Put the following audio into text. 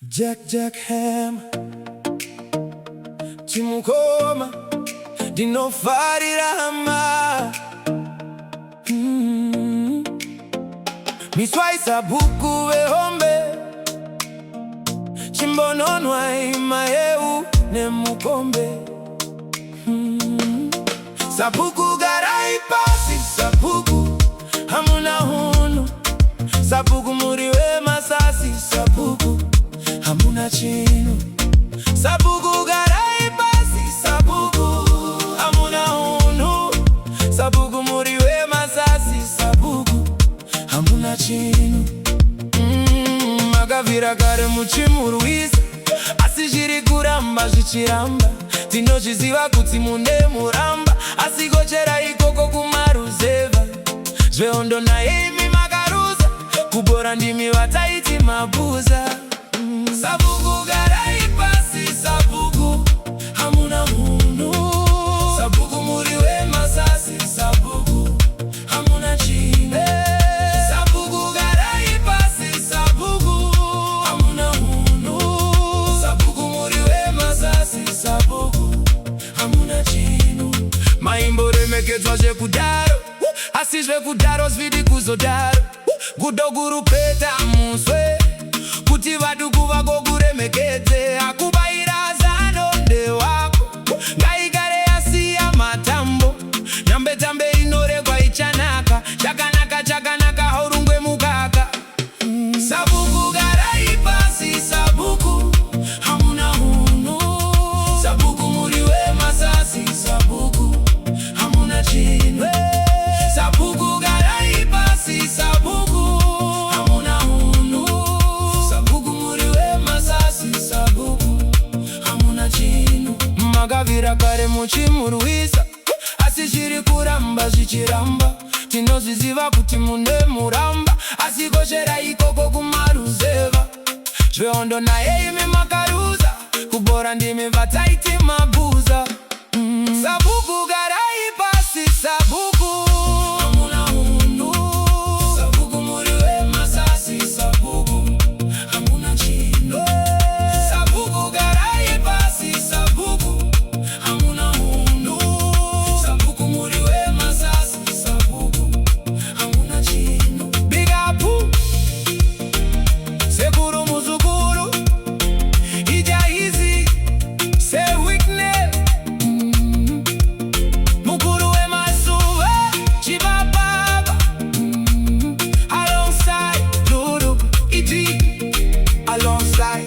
Jack Ham Timukoma Dinofarirama Miswai sabuku vehombe Chimbononwa imayeu nemukombe Sabuku garai pasi sabuku hamuna hunu Sabuku muriwe masasi sabuku hamuna chino Sabuku garai pasi sabuku hamuna hunu Sabuku muriwe masasi sabuku hamuna chino Magavira kare muchimurwisa asi zviri kuramba zvichiramba tinozviziva kuti mundemuramba asi kochera ikoko kumaruzeva zvehondo naye imi makaruza kubora ndimi vataiti mabuza Sabuku garai pasi sabuku hamuna munhu Sabuku muriwe masasi sabuku hamuna chino Sabuku garai pasi sabuku hamuna munhu Sabuku muriwe masasi sabuku hamuna chino Maimbo remekedzwa zvekudaro asi zvekudaro zvidi kuzodaro Gudo guru peta muswe kuti vaduku vako kuremekedze akubayira zano ndewako ngaigare yasiya matambo nyambe tambe inoregwa ichanaka chakanaka haurungwe mukaka Sabuku garai pasi sabuku hamuna hunu Sabuku muriwe masasi sabuku hamuna chino Sabuku garai pasi sabuku hamuna hunu Sabuku muriwe masasi sabuku hamuna chino Magavira kare muchimurwisa asi zviri kuramba zvichiramba tinozviziva kuti mundemuramba asi kochera ikoko kumaruzeva zvehondo naye imi makaruza kubora ndimi vataiti mabuza Sabuku garai pasi sabuku hamuna hunu Sabuku muriwe masasi sabuku hamuna chino Sabuku garai pasi sabuku hamuna hunu Sabuku muriwe masasi sabuku hamuna chino Big up Sekuru muzukuru ija hizi se weakness Mukuru we masuve chibababa Alongside Lulu iji Alongside